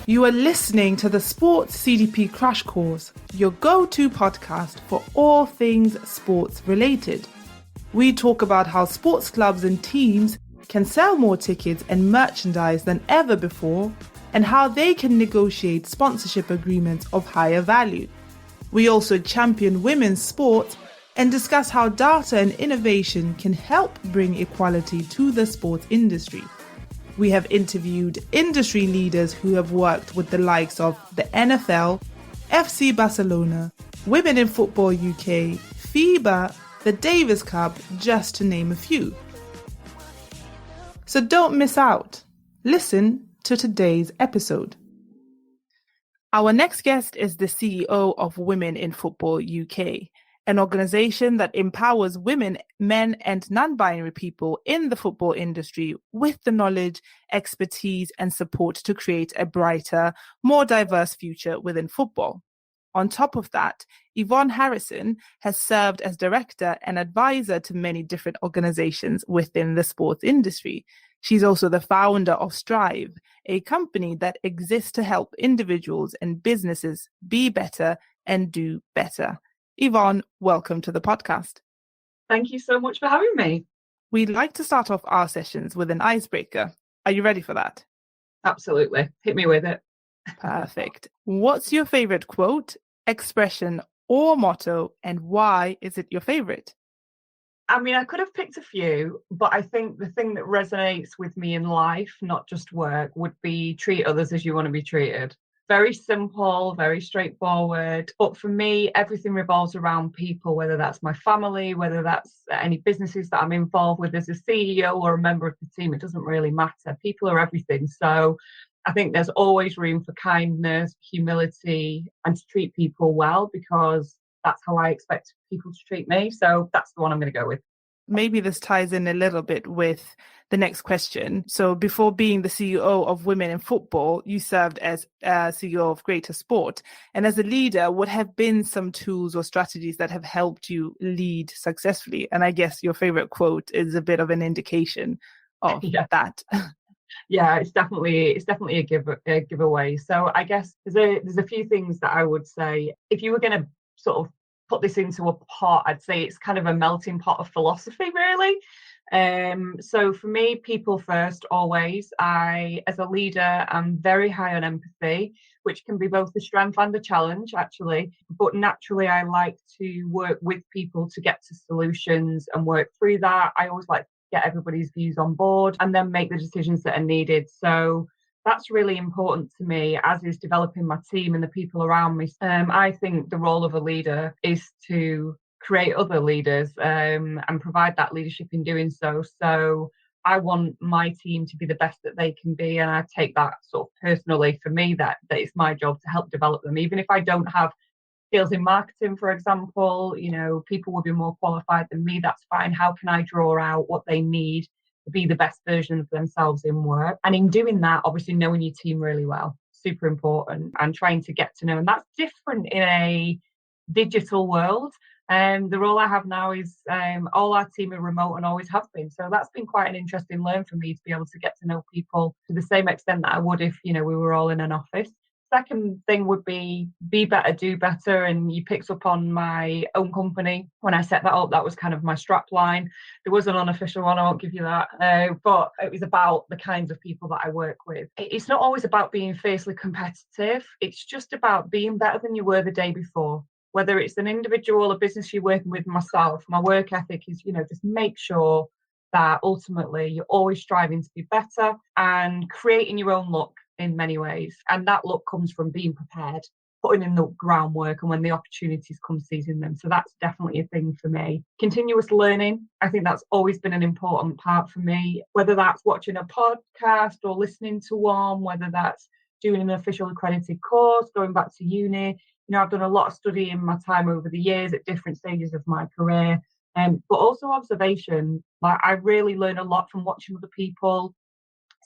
You are listening to the Sports CDP Crash Course, your go-to podcast for all things sports related. We talk about how sports clubs and teams can sell more tickets and merchandise than ever before, and how they can negotiate sponsorship agreements of higher value. We also champion women's sport and discuss how data and innovation can help bring equality to the sports industry. We have interviewed industry leaders who have worked with the likes of the NFL, FC Barcelona, Women in Football UK, FIBA, the Davis Cup, just to name a few. So don't miss out. Listen to today's episode. Our next guest is the CEO of Women in Football UK, an organisation that empowers women, men and non-binary people in the football industry with the knowledge, expertise and support to create a brighter, more diverse future within football. On top of that, Yvonne Harrison has served as director and advisor to many different organisations within the sports industry. She's also the founder of Strive, a company that exists to help individuals and businesses be better and do better. Yvonne, welcome to the podcast. Thank you so much for having me. We'd like to start off our sessions with an icebreaker. Are you ready for that? Absolutely. Hit me with it. Perfect. What's your favourite quote, expression, or motto, and why is it your favourite? I mean, I could have picked a few, but I think the thing that resonates with me in life, not just work, would be treat others as you want to be treated. Very simple, very straightforward. But for me, everything revolves around people, whether that's my family, whether that's any businesses that I'm involved with as a CEO or a member of the team. It doesn't really matter. People are everything. So I think there's always room for kindness, humility, and to treat people well, because that's how I expect people to treat me. So that's the one I'm going to go with. Maybe this ties in a little bit with the next question. So before being the CEO of Women in Football, you served as CEO of Greater Sport. And as a leader, what have been some tools or strategies that have helped you lead successfully? And I guess your favorite quote is a bit of an indication of that. Yeah, it's definitely a giveaway. So I guess there's a few things that I would say. If you were going to sort of put this into a pot, I'd say it's kind of a melting pot of philosophy, really. So for me, people first, always. As a leader, I'm very high on empathy, which can be both a strength and a challenge, actually. But naturally, I like to work with people to get to solutions and work through that. I always like to get everybody's views on board and then make the decisions that are needed. So that's really important to me, as is developing my team and the people around me. I think the role of a leader is to create other leaders and provide that leadership in doing so. So I want my team to be the best that they can be, and I take that sort of personally for me, that it's my job to help develop them. Even if I don't have skills in marketing, for example, people will be more qualified than me. That's fine. How can I draw out what they need to be the best version of themselves in work? And in doing that, obviously knowing your team really well, super important, and trying to get to know. And that's different in a digital world. The role I have now is all our team are remote and always have been. So that's been quite an interesting learn for me, to be able to get to know people to the same extent that I would if, we were all in an office. Second thing would be better, do better. And you picked up on my own company. When I set that up, that was kind of my strap line. There was an unofficial one, I won't give you that. But it was about the kinds of people that I work with. It's not always about being fiercely competitive. It's just about being better than you were the day before. Whether it's an individual or business you're working with, myself, my work ethic is, just make sure that ultimately you're always striving to be better and creating your own look in many ways. And that look comes from being prepared, putting in the groundwork, and when the opportunities come, seizing them. So that's definitely a thing for me. Continuous learning, I think that's always been an important part for me, whether that's watching a podcast or listening to one, whether that's doing an official accredited course, going back to uni. I've done a lot of study in my time over the years at different stages of my career, but also observation. Like, I really learn a lot from watching other people,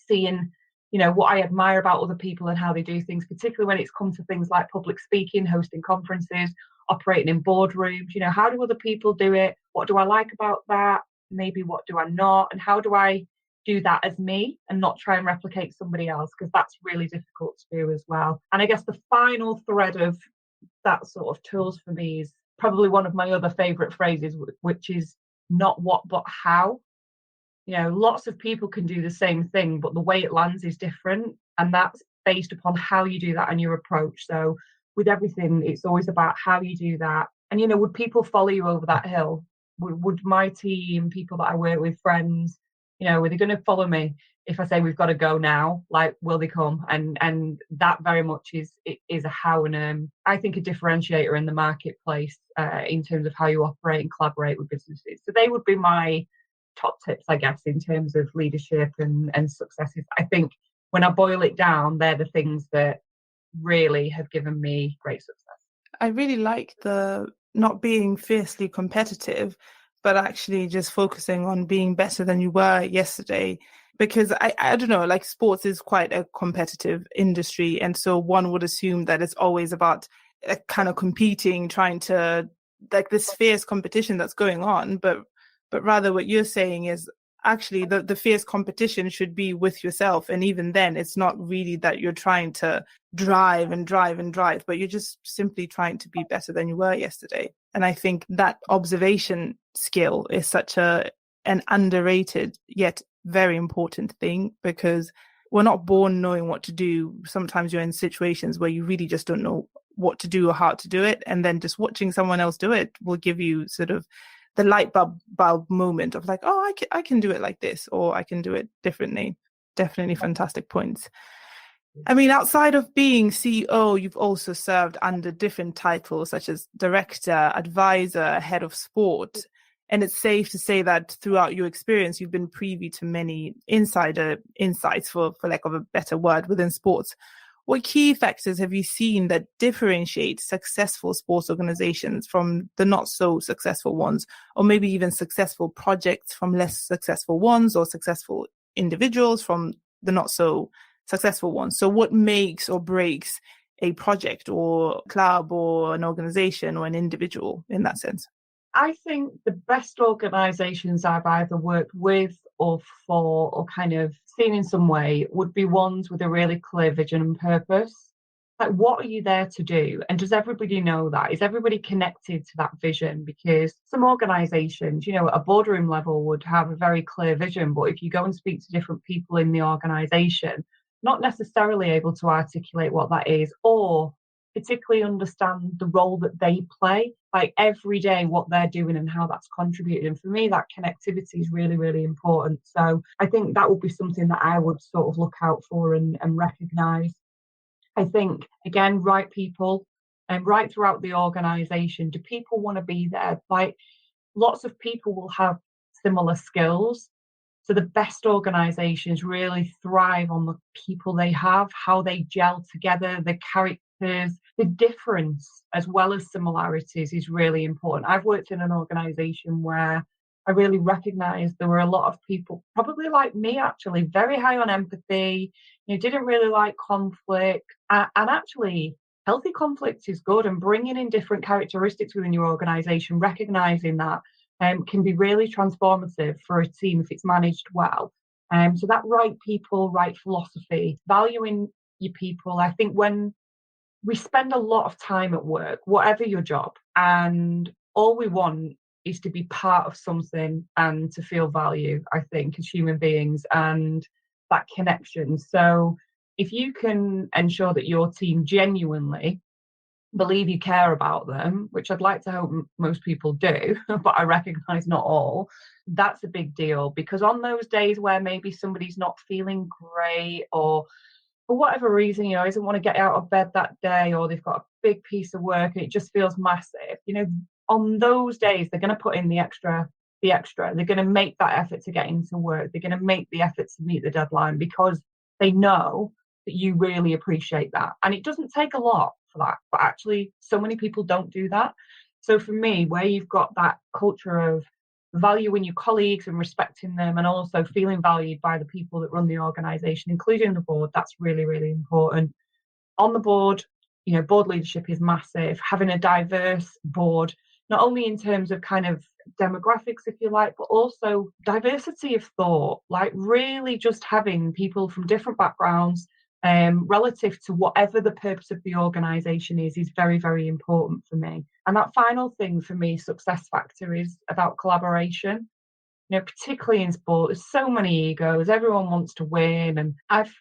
seeing what I admire about other people and how they do things, particularly when it's come to things like public speaking, hosting conferences, operating in boardrooms. How do other people do it? What do I like about that? Maybe what do I not? And how do I do that as me and not try and replicate somebody else, because that's really difficult to do as well. And I guess the final thread of that sort of tools for me is probably one of my other favorite phrases, which is not what but how. Lots of people can do the same thing, but the way it lands is different, and that's based upon how you do that and your approach. So with everything, it's always about how you do that. And would people follow you over that hill? Would my team, people that I work with, friends, are they going to follow me if I say we've got to go now? Like, will they come? And that very much is a how, and I think a differentiator in the marketplace in terms of how you operate and collaborate with businesses. So they would be my top tips, I guess, in terms of leadership and successes. I think when I boil it down, they're the things that really have given me great success. I really like the not being fiercely competitive, but actually just focusing on being better than you were yesterday. Because I don't know, like sports is quite a competitive industry. And so one would assume that it's always about kind of competing, trying to, like, this fierce competition that's going on. But rather what you're saying is actually the fierce competition should be with yourself. And even then, it's not really that you're trying to drive, but you're just simply trying to be better than you were yesterday. And I think that observation skill is such an underrated yet very important thing, because we're not born knowing what to do. Sometimes you're in situations where you really just don't know what to do or how to do it. And then just watching someone else do it will give you sort of the light bulb moment of like, oh, I can do it like this, or I can do it differently. Definitely fantastic points. I mean, outside of being CEO, you've also served under different titles such as director, advisor, head of sport. And it's safe to say that throughout your experience, you've been privy to many insider insights, for lack of a better word, within sports. What key factors have you seen that differentiate successful sports organizations from the not so successful ones, or maybe even successful projects from less successful ones, or successful individuals from the not so successful ones? So what makes or breaks a project or club or an organization or an individual in that sense? I think the best organizations I've either worked with or for or kind of seen in some way would be ones with a really clear vision and purpose. Like, what are you there to do? And does everybody know that? Is everybody connected to that vision? Because some organizations, at a boardroom level would have a very clear vision, but if you go and speak to different people in the organization, not necessarily able to articulate what that is, or particularly understand the role that they play, like every day, what they're doing and how that's contributing. And for me, that connectivity is really, really important. So I think that would be something that I would sort of look out for and recognise. I think, again, right people and right throughout the organisation. Do people want to be there? Like, lots of people will have similar skills. So the best organisations really thrive on the people they have, how they gel together, the characters. The difference as well as similarities is really important. I've worked in an organisation where I really recognised there were a lot of people, probably like me actually, very high on empathy, didn't really like conflict. And actually, healthy conflict is good, and bringing in different characteristics within your organisation, recognising that can be really transformative for a team if it's managed well. So that right people, right philosophy, valuing your people. I think when we spend a lot of time at work, whatever your job, and all we want is to be part of something and to feel value, I think, as human beings, and that connection. So if you can ensure that your team genuinely believe you care about them, which I'd like to hope most people do, but I recognise not all, that's a big deal. Because on those days where maybe somebody's not feeling great, or for whatever reason, doesn't want to get out of bed that day, or they've got a big piece of work and it just feels massive, on those days, they're going to put in the extra. They're going to make that effort to get into work. They're going to make the effort to meet the deadline, because they know that you really appreciate that. And it doesn't take a lot for that, but actually so many people don't do that. So for me, where you've got that culture of valuing your colleagues and respecting them, and also feeling valued by the people that run the organisation, including the board, that's really, really important. On the board, board leadership is massive. Having a diverse board, not only in terms of kind of demographics, if you like, but also diversity of thought, like really just having people from different backgrounds relative to whatever the purpose of the organisation is very, very important for me. And that final thing for me, success factor, is about collaboration. Particularly in sport, there's so many egos, everyone wants to win. And I've,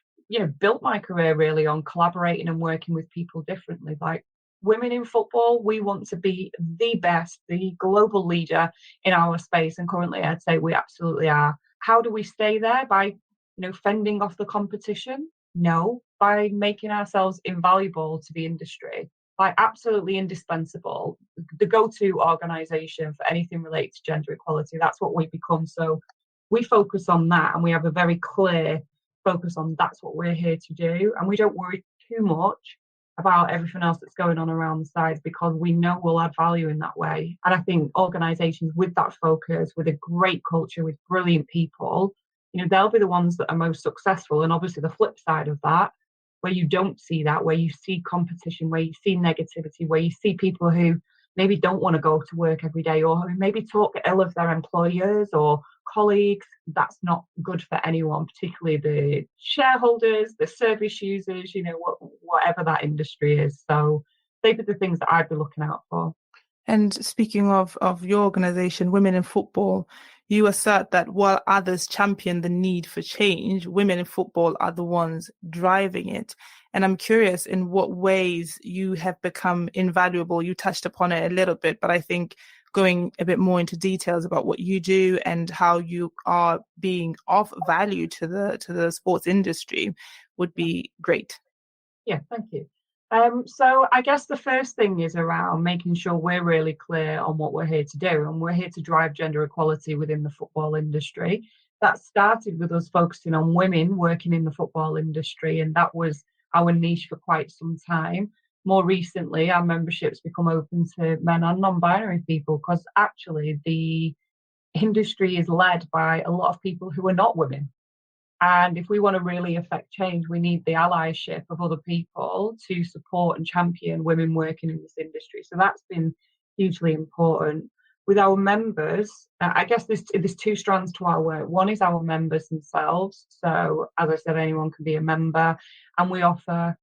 built my career really on collaborating and working with people differently. Like women in football, we want to be the best, the global leader in our space. And currently I'd say we absolutely are. How do we stay there? By, fending off the competition? No, by making ourselves invaluable to the industry. Like absolutely indispensable, the go-to organisation for anything related to gender equality. That's what we become. So we focus on that, and we have a very clear focus on that's what we're here to do. And we don't worry too much about everything else that's going on around the sides, because we know we'll add value in that way. And I think organisations with that focus, with a great culture, with brilliant people, they'll be the ones that are most successful. And obviously the flip side of that, where you don't see that, where you see competition, where you see negativity, where you see people who maybe don't want to go to work every day, or who maybe talk ill of their employers or colleagues, that's not good for anyone, particularly the shareholders, the service users, whatever that industry is. So those are the things that I'd be looking out for. And speaking of your organisation, Women in Football, you assert that while others champion the need for change, women in football are the ones driving it. And I'm curious in what ways you have become invaluable. You touched upon it a little bit, but I think going a bit more into details about what you do and how you are being of value to the sports industry would be great. Yeah, thank you. So I guess the first thing is around making sure we're really clear on what we're here to do. And we're here to drive gender equality within the football industry. That started with us focusing on women working in the football industry, and that was our niche for quite some time. More recently, our membership's become open to men and non-binary people, because actually the industry is led by a lot of people who are not women. And if we want to really affect change, we need the allyship of other people to support and champion women working in this industry. So that's been hugely important. With our members, I guess there's two strands to our work. One is our members themselves. So as I said, anyone can be a member, and we offer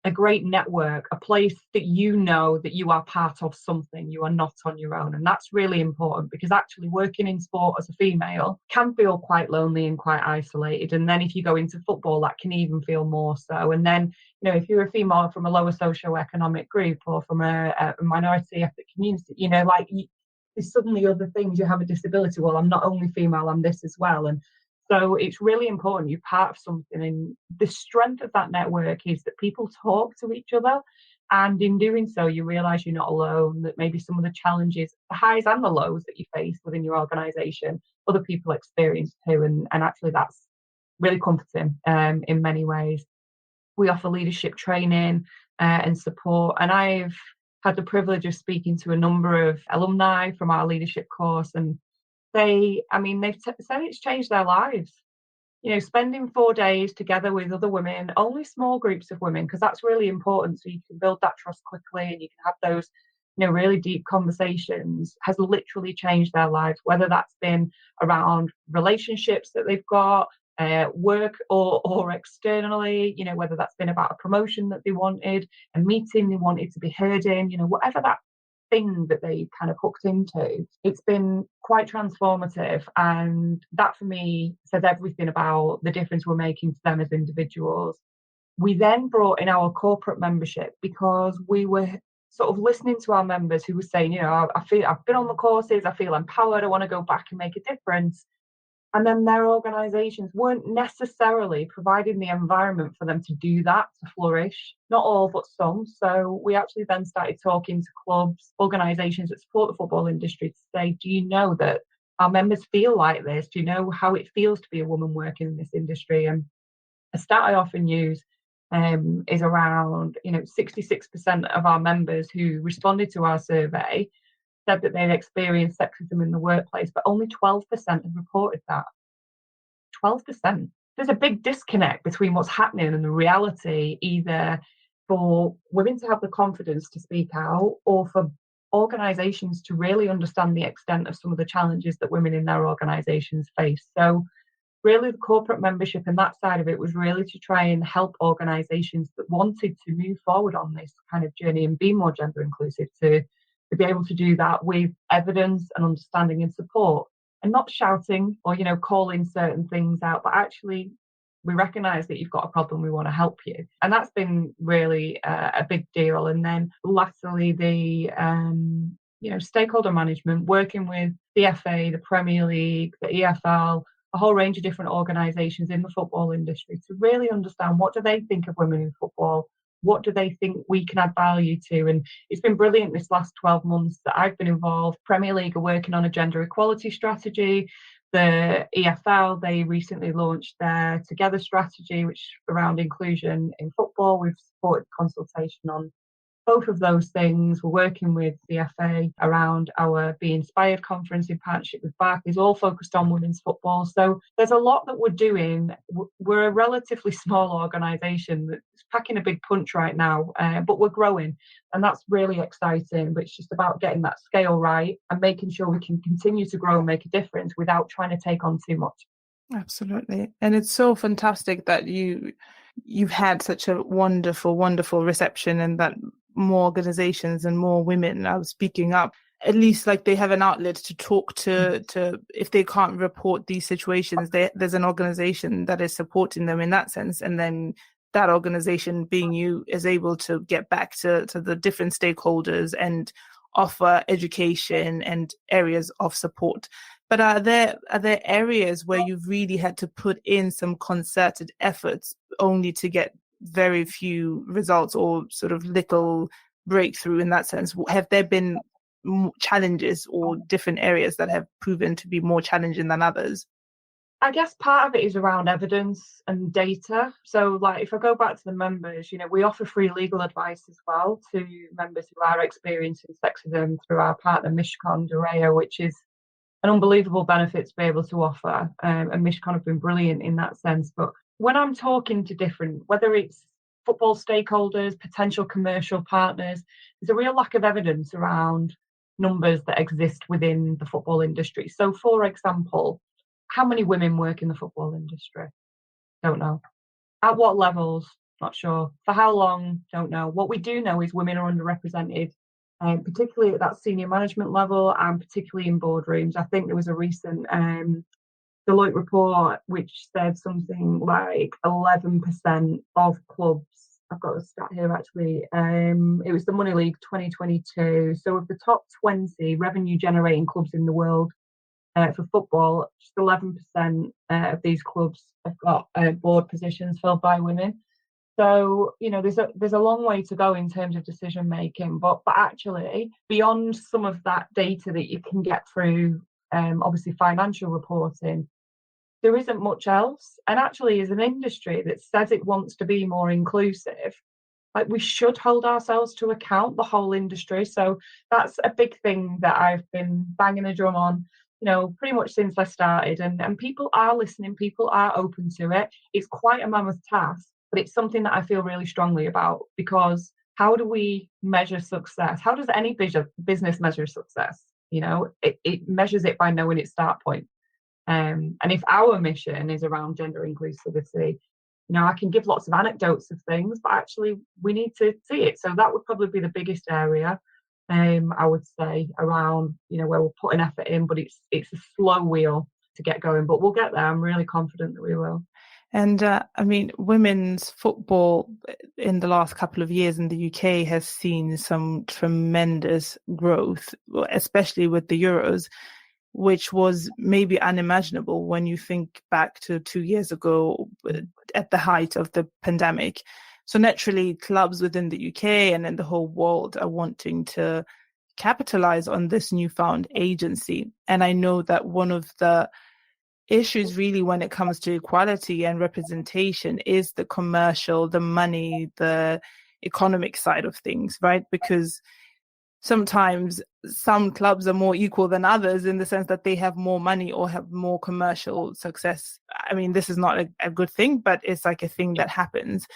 a great network, a place that that you are part of something, you are not on your own. And that's really important, because actually working in sport as a female can feel quite lonely and quite isolated. And then if you go into football, that can even feel more so. And then, if you're a female from a lower socioeconomic group or from a minority ethnic community, there's suddenly other things. You have a disability. Well, I'm not only female, I'm this as well. And so it's really important you're part of something. And the strength of that network is that people talk to each other. And in doing so, you realise you're not alone, that maybe some of the challenges, the highs and the lows that you face within your organisation, other people experience too. And actually that's really comforting in many ways. We offer leadership training and support. And I've had the privilege of speaking to a number of alumni from our leadership course, and they've said it's changed their lives. Spending 4 days together with other women, only small groups of women, because that's really important, so you can build that trust quickly and you can have those, really deep conversations, has literally changed their lives, whether that's been around relationships that they've got, work or externally, whether that's been about a promotion that they wanted, a meeting they wanted to be heard in, whatever that thing that they kind of hooked into, it's been quite transformative. And that for me says everything about the difference we're making to them as individuals. We then brought in our corporate membership, because we were sort of listening to our members who were saying, I feel I've been on the courses, I feel empowered, I want to go back and make a difference. And then their organisations weren't necessarily providing the environment for them to do that, to flourish. Not all, but some. So we actually then started talking to clubs, organisations that support the football industry, to say, do you know that our members feel like this? Do you know how it feels to be a woman working in this industry? And a stat I often use is around, 66% of our members who responded to our survey said that they'd experienced sexism in the workplace, but only 12% have reported that. 12%. There's a big disconnect between what's happening and the reality, either for women to have the confidence to speak out, or for organisations to really understand the extent of some of the challenges that women in their organisations face. So really the corporate membership and that side of it was really to try and help organisations that wanted to move forward on this kind of journey and be more gender inclusive to be able to do that with evidence and understanding and support, and not shouting or, calling certain things out, but actually we recognise that you've got a problem, we want to help you. And that's been really a big deal. And then lastly, the stakeholder management, working with the FA, the Premier League, the EFL, a whole range of different organisations in the football industry to really understand what do they think of women in football, what do they think we can add value to. And it's been brilliant this last 12 months that I've been involved. Premier League are working on a gender equality strategy. The EFL, they recently launched their Together strategy, which is around inclusion in football. We've supported consultation on both of those things. We're working with the FA around our Be Inspired conference in partnership with Barclays, all focused on women's football. So there's a lot that we're doing. We're a relatively small organisation that's packing a big punch right now, but we're growing, and that's really exciting. But it's just about getting that scale right and making sure we can continue to grow and make a difference without trying to take on too much. Absolutely. And it's so fantastic that you've had such a wonderful reception, and that more organizations and more women are speaking up. At least like they have an outlet to talk to if they can't report these situations, there's an organization that is supporting them in that sense. And then that organization, being you, is able to get back to the different stakeholders and offer education and areas of support. But are there areas where you've really had to put in some concerted efforts only to get very few results or sort of little breakthrough in that sense? Have there been challenges or different areas that have proven to be more challenging than others? I guess part of it is around evidence and data. So like if I go back to the members, we offer free legal advice as well to members who are experiencing sexism through our partner Mishcon Dureo, which is an unbelievable benefit to be able to offer. And Mishcon have been brilliant in that sense. But when I'm talking to different, whether it's football stakeholders, potential commercial partners, there's a real lack of evidence around numbers that exist within the football industry. So for example, how many women work in the football industry? Don't know. At what levels? Not sure. For how long? Don't know. What we do know is women are underrepresented, particularly at that senior management level and particularly in boardrooms. I think there was a recent Deloitte report which said something like 11% of clubs. I've got a stat here actually. It was the Money League 2022. So of the top 20 revenue generating clubs in the world, for football, just 11% of these clubs have got board positions filled by women. So, there's a long way to go in terms of decision making, but actually beyond some of that data that you can get through, obviously financial reporting, there isn't much else. And actually, as an industry that says it wants to be more inclusive, like we should hold ourselves to account, the whole industry. So that's a big thing that I've been banging the drum on, pretty much since I started, and people are listening, people are open to it. It's quite a mammoth task, but it's something that I feel really strongly about, because how do we measure success? How does any business measure success? It measures it by knowing its start point. And if our mission is around gender inclusivity, I can give lots of anecdotes of things, but actually we need to see it. So that would probably be the biggest area. I would say around, where we're putting effort in, but it's a slow wheel to get going, but we'll get there. I'm really confident that we will. And women's football in the last couple of years in the UK has seen some tremendous growth, especially with the Euros, which was maybe unimaginable when you think back to 2 years ago at the height of the pandemic. So naturally, clubs within the UK and in the whole world are wanting to capitalize on this newfound agency. And I know that one of the issues really when it comes to equality and representation is the commercial, the money, the economic side of things, right? Because sometimes some clubs are more equal than others in the sense that they have more money or have more commercial success. I mean, this is not a good thing, but it's like a thing that happens.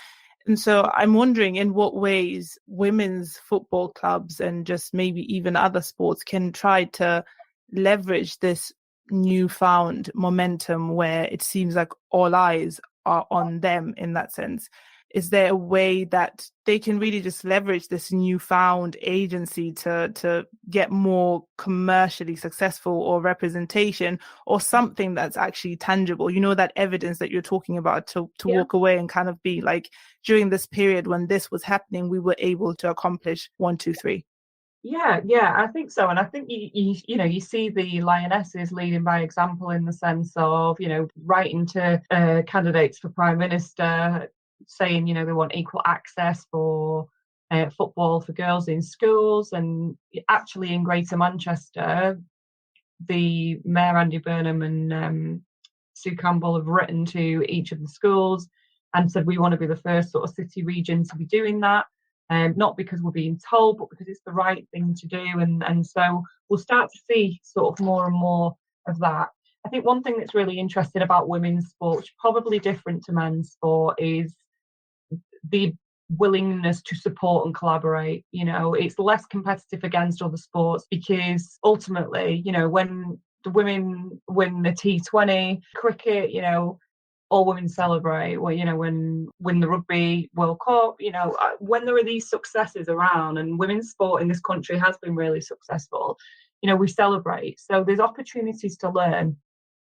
And so I'm wondering in what ways women's football clubs and just maybe even other sports can try to leverage this newfound momentum where it seems like all eyes are on them in that sense. Is there a way that they can really just leverage this newfound agency to get more commercially successful or representation or something that's actually tangible? You know, that evidence that you're talking about to walk away and kind of be like, during this period when this was happening, we were able to accomplish 1, 2, 3. Yeah, I think so. And I think you see the Lionesses leading by example in the sense of, writing to candidates for Prime Minister saying, they want equal access for football for girls in schools. And actually in Greater Manchester, the Mayor Andy Burnham and Sue Campbell have written to each of the schools and said we want to be the first sort of city region to be doing that. Not because we're being told, but because it's the right thing to do. And so we'll start to see sort of more and more of that. I think one thing that's really interesting about women's sport, which is probably different to men's sport, is the willingness to support and collaborate. It's less competitive against other sports because ultimately, when the women win the T20 cricket, all women celebrate. Well, when the Rugby World Cup, when there are these successes around, and women's sport in this country has been really successful, we celebrate. So there's opportunities to learn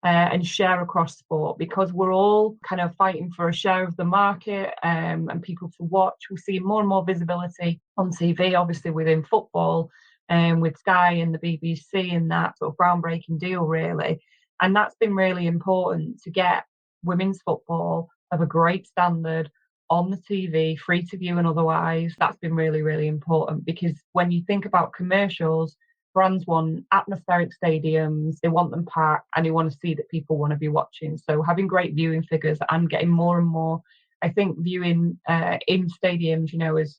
and share across sport because we're all kind of fighting for a share of the market and people to watch. We see more and more visibility on TV, obviously within football and with Sky and the BBC and that sort of groundbreaking deal, really. And that's been really important to get women's football of a great standard on the TV, free to view and otherwise. That's been really, really important because when you think about commercials, brands want atmospheric stadiums, they want them packed, and they want to see that people want to be watching. So having great viewing figures and getting more and more, I think viewing in stadiums,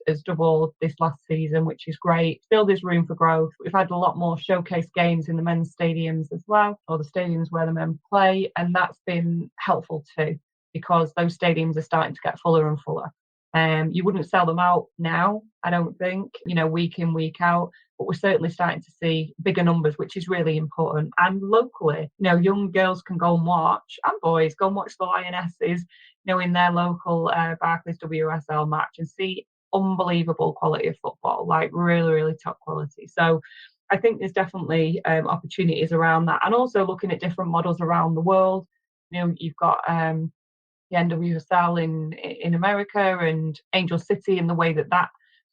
has doubled this last season, which is great. Still there's room for growth. We've had a lot more showcase games in the men's stadiums as well, or the stadiums where the men play, and that's been helpful too, because those stadiums are starting to get fuller and fuller. You wouldn't sell them out now, I don't think, week in, week out, but we're certainly starting to see bigger numbers, which is really important. And locally, young girls can go and watch, and boys go and watch the Lionesses, in their local Barclays WSL match and see unbelievable quality of football, like really, really top quality. So I think there's definitely opportunities around that. And also looking at different models around the world. You've got the NWSL in America and Angel City, and the way that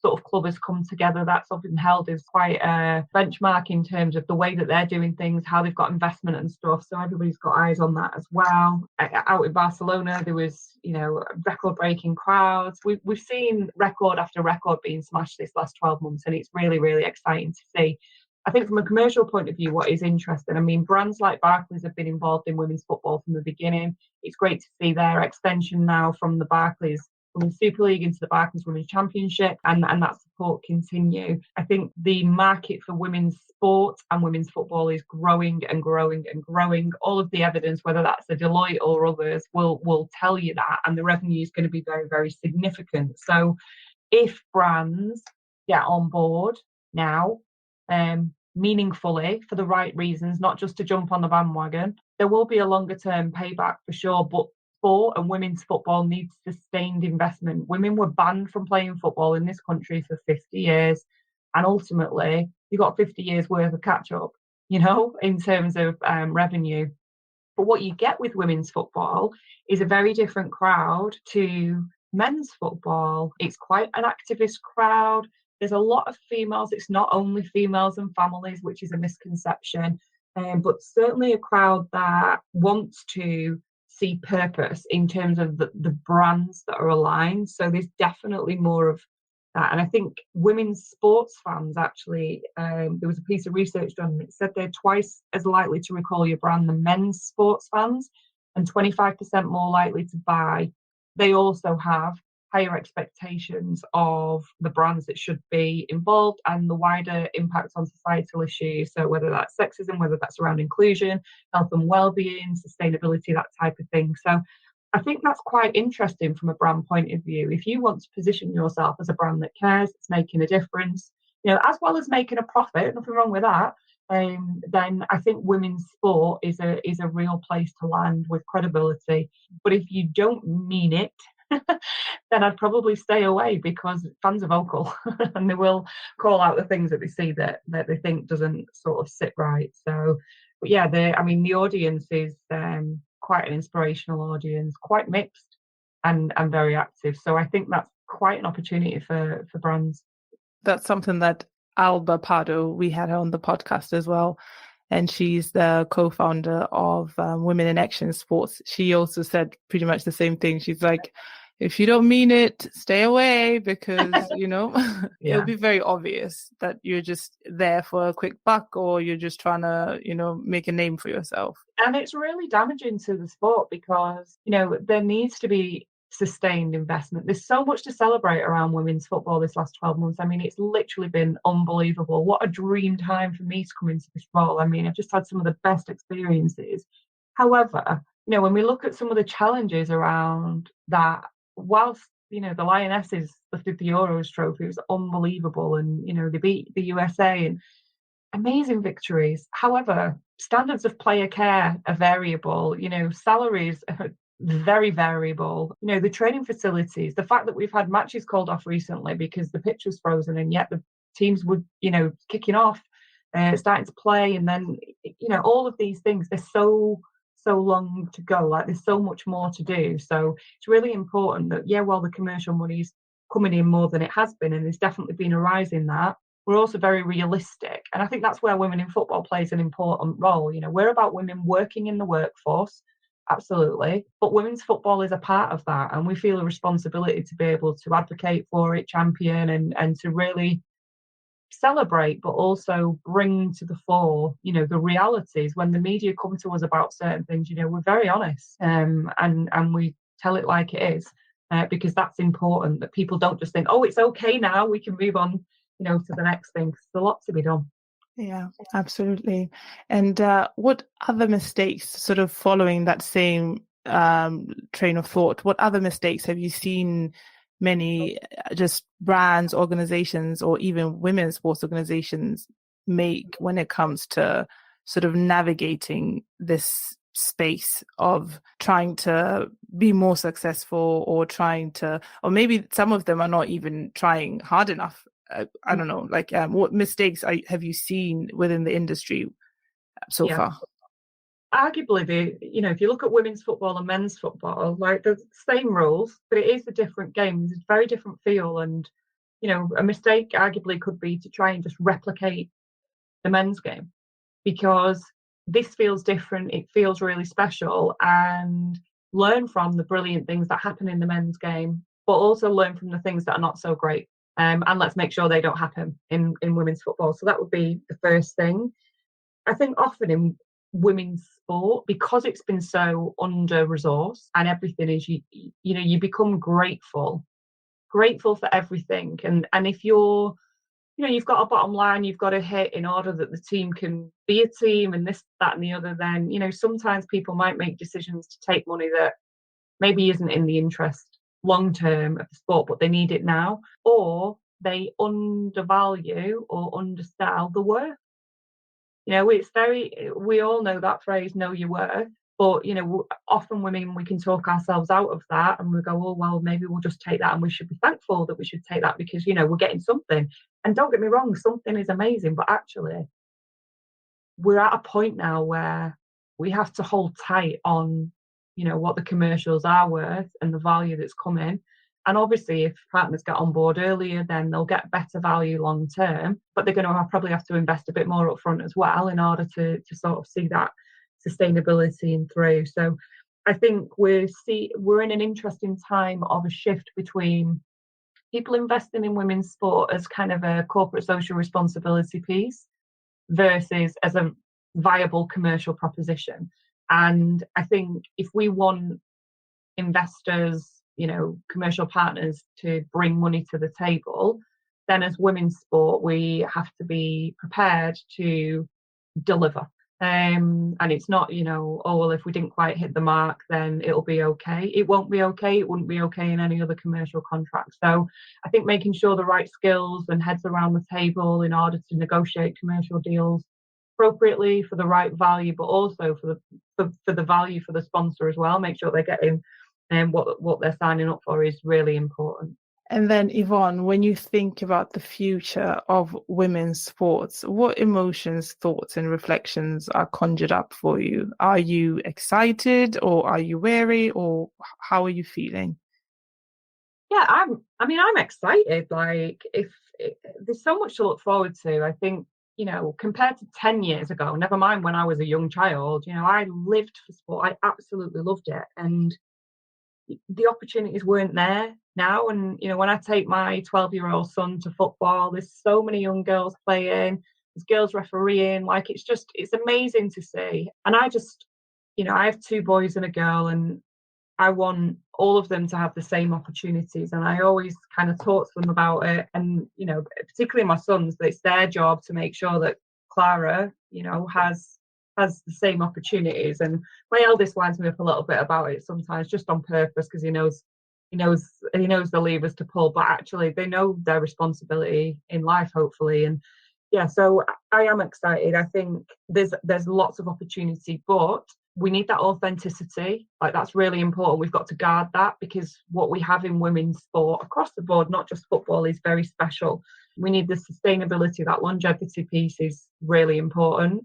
sort of club has come together. That's often held as quite a benchmark in terms of the way that they're doing things, how they've got investment and stuff. So everybody's got eyes on that as well. Out in Barcelona, there was, record-breaking crowds. We've seen record after record being smashed this last 12 months, and it's really, really exciting to see. I think from a commercial point of view, what is interesting, brands like Barclays have been involved in women's football from the beginning. It's great to see their extension now from the Barclays Women's Super League into the Barclays Women's Championship and that support continue. I think the market for women's sport and women's football is growing and growing and growing. All of the evidence, whether that's the Deloitte or others, will tell you that, and the revenue is going to be very, very significant. So if brands get on board now, meaningfully for the right reasons, not just to jump on the bandwagon, there will be a longer term payback for sure. But sport and women's football needs sustained investment. Women were banned from playing football in this country for 50 years, and ultimately you got 50 years worth of catch up, in terms of revenue. But what you get with women's football is a very different crowd to men's football. It's quite an activist crowd. There's a lot of females. It's not only females and families, which is a misconception, but certainly a crowd that wants to see purpose in terms of the brands that are aligned. So there's definitely more of that. And I think women's sports fans, actually, there was a piece of research done, and it said they're twice as likely to recall your brand than men's sports fans, and 25% more likely to buy. They also have higher expectations of the brands that should be involved and the wider impact on societal issues. So whether that's sexism, whether that's around inclusion, health and well-being, sustainability, that type of thing. So I think that's quite interesting from a brand point of view. If you want to position yourself as a brand that cares, it's making a difference, as well as making a profit, nothing wrong with that. Then I think women's sport is a real place to land with credibility. But if you don't mean it, then I'd probably stay away, because fans are vocal and they will call out the things that they see that they think doesn't sort of sit right. So, but yeah, the audience is quite an inspirational audience, quite mixed and very active. So I think that's quite an opportunity for brands. That's something that Alba Pardo, we had her on the podcast as well, and she's the co-founder of Women in Action Sports. She also said pretty much the same thing. She's like, if you don't mean it, stay away, because, it'll be very obvious that you're just there for a quick buck, or you're just trying to, make a name for yourself. And it's really damaging to the sport, because, there needs to be sustained investment. There's so much to celebrate around women's football this last 12 months. I mean, it's literally been unbelievable. What a dream time for me to come into this role. I mean, I've just had some of the best experiences. However, when we look at some of the challenges around that, whilst the Lionesses lifted the Euros trophy, it was unbelievable, and they beat the USA, and amazing victories. However, standards of player care are variable. Salaries are very variable. The training facilities, the fact that we've had matches called off recently because the pitch was frozen, and yet the teams were kicking off, starting to play, and then all of these things, they're so long to go. Like, there's so much more to do. So it's really important that, while the commercial money's coming in more than it has been, and there's definitely been a rise in that, we're also very realistic. And I think that's where women in football plays an important role. We're about women working in the workforce, absolutely, but women's football is a part of that, and we feel a responsibility to be able to advocate for it, champion, and to really celebrate, but also bring to the fore, the realities. When the media come to us about certain things, we're very honest, and we tell it like it is, because that's important, that people don't just think, oh, it's okay now, we can move on, to the next thing. There's a lot to be done. Yeah, absolutely. And what other mistakes, sort of following that same train of thought, what other mistakes have you seen many just brands, organizations, or even women's sports organizations make when it comes to sort of navigating this space of trying to be more successful, or maybe some of them are not even trying hard enough? I don't know, what mistakes have you seen within the industry so far? Arguably, if you look at women's football and men's football, like, there's the same rules, but it is a different game. It's a very different feel, and a mistake arguably could be to try and just replicate the men's game, because this feels different. It feels really special, and learn from the brilliant things that happen in the men's game, but also learn from the things that are not so great. And let's make sure they don't happen in women's football. So that would be the first thing. I think often in women's sport, because it's been so under-resourced and everything is, you become grateful for everything. And if you're, you've got a bottom line you've got to hit in order that the team can be a team, and this, that, and the other, then, sometimes people might make decisions to take money that maybe isn't in the interest long term of the sport, but they need it now, or they undervalue or undersell the worth. We all know that phrase, know your worth, but often women, we can talk ourselves out of that, and we go, oh well, maybe we'll just take that, and we should be thankful that we should take that, because we're getting something. And don't get me wrong, something is amazing, but actually we're at a point now where we have to hold tight on what the commercials are worth and the value that's coming. And obviously, if partners get on board earlier, then they'll get better value long term, but they're going to probably have to invest a bit more upfront as well in order to sort of see that sustainability and through. So I think we're in an interesting time of a shift between people investing in women's sport as kind of a corporate social responsibility piece versus as a viable commercial proposition. And I think if we want investors, commercial partners to bring money to the table, then as women's sport, we have to be prepared to deliver. And it's not, oh, well, if we didn't quite hit the mark, then it'll be okay. It won't be okay. It wouldn't be okay in any other commercial contract. So I think making sure the right skills and heads around the table in order to negotiate commercial deals appropriately for the right value, but also for the value for the sponsor as well. Make sure they're getting what they're signing up for is really important. And then, Yvonne, when you think about the future of women's sports, what emotions, thoughts, and reflections are conjured up for you? Are you excited, or are you wary, or how are you feeling? Yeah, I'm excited. Like, there's so much to look forward to. I think, compared to 10 years ago, never mind when I was a young child, I lived for sport. I absolutely loved it. And the opportunities weren't there now. And, when I take my 12-year-old son to football, there's so many young girls playing, there's girls refereeing. Like, it's amazing to see. And I just, I have 2 boys and a girl, and I want all of them to have the same opportunities. And I always kind of talk to them about it. And, particularly my sons, that it's their job to make sure that Clara, has the same opportunities. And my eldest winds me up a little bit about it sometimes, just on purpose, because he knows the levers to pull, but actually they know their responsibility in life, hopefully. And yeah, so I am excited. I think there's lots of opportunity, but we need that authenticity. Like, that's really important. We've got to guard that, because what we have in women's sport across the board, not just football, is very special. We need the sustainability. That longevity piece is really important.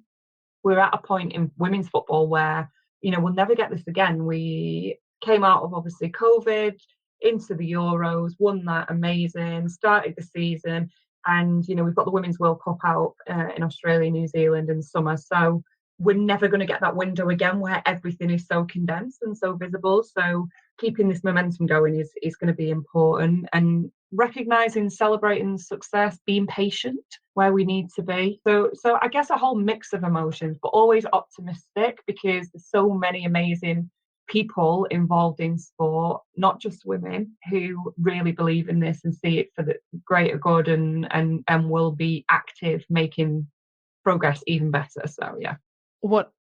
We're at a point in women's football where, we'll never get this again. We came out of, obviously, COVID, into the Euros, won that, amazing, started the season, and, we've got the Women's World Cup out in Australia, New Zealand in summer. So we're never going to get that window again where everything is so condensed and so visible. So keeping this momentum going is going to be important, and recognizing, celebrating success, being patient where we need to be. So I guess a whole mix of emotions, but always optimistic, because there's so many amazing people involved in sport, not just women, who really believe in this and see it for the greater good, and will be active, making progress even better. So yeah. What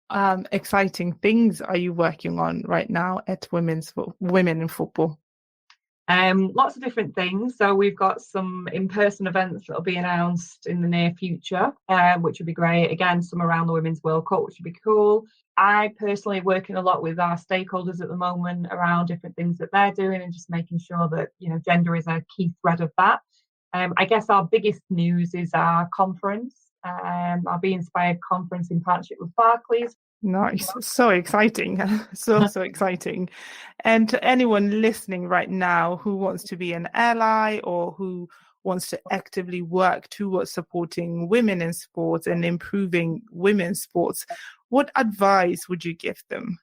exciting things are you working on right now at Women in Football? Lots of different things. So we've got some in-person events that will be announced in the near future, which would be great. Again, some around the Women's World Cup, which would be cool. I personally am working a lot with our stakeholders at the moment around different things that they're doing, and just making sure that, gender is a key thread of that. I guess our biggest news is our conference, our Be Inspired conference in partnership with Barclays. Nice. So exciting. So exciting. And to anyone listening right now who wants to be an ally, or who wants to actively work towards supporting women in sports and improving women's sports, what advice would you give them?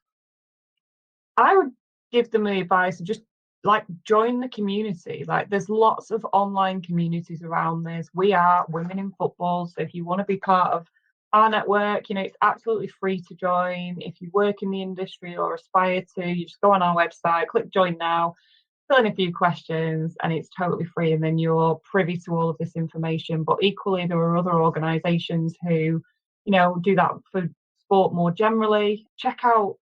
I would give them the advice of just, like, join the community. Like, there's lots of online communities around this. We are Women in Football. So if you want to be part of our network, it's absolutely free to join. If you work in the industry or aspire to, you just go on our website, click join now, fill in a few questions, and it's totally free. And then you're privy to all of this information. But equally, there are other organisations who, do that for sport more generally. Check out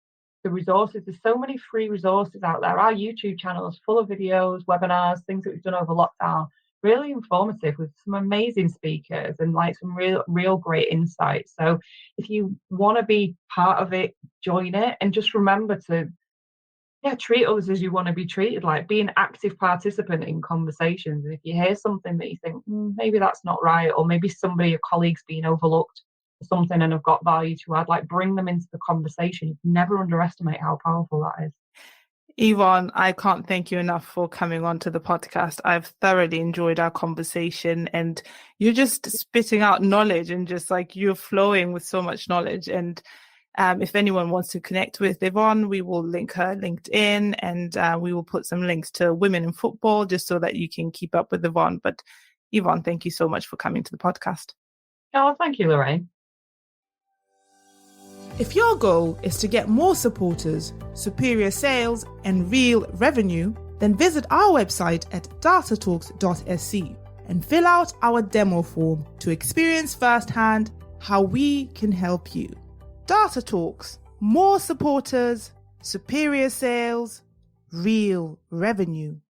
the resources. There's so many free resources out there. Our YouTube channel is full of videos, webinars, things that we've done over lockdown. Really informative, with some amazing speakers and like some real great insights. So if you want to be part of it, join it, and just remember to treat others as you want to be treated. Like, be an active participant in conversations. And if you hear something that you think maybe that's not right, or maybe somebody, a colleague's being overlooked for something and have got value to add, like, bring them into the conversation. You can never underestimate how powerful that is. Yvonne, I can't thank you enough for coming on to the podcast. I've thoroughly enjoyed our conversation, and you're just spitting out knowledge, and just like, you're flowing with so much knowledge. And if anyone wants to connect with Yvonne, we will link her LinkedIn, and we will put some links to Women in Football, just so that you can keep up with Yvonne. But Yvonne, thank you so much for coming to the podcast. Oh, thank you, Lorraine. If your goal is to get more supporters, superior sales, and real revenue, then visit our website at datatalks.sc and fill out our demo form to experience firsthand how we can help you. Data talks, more supporters, superior sales, real revenue.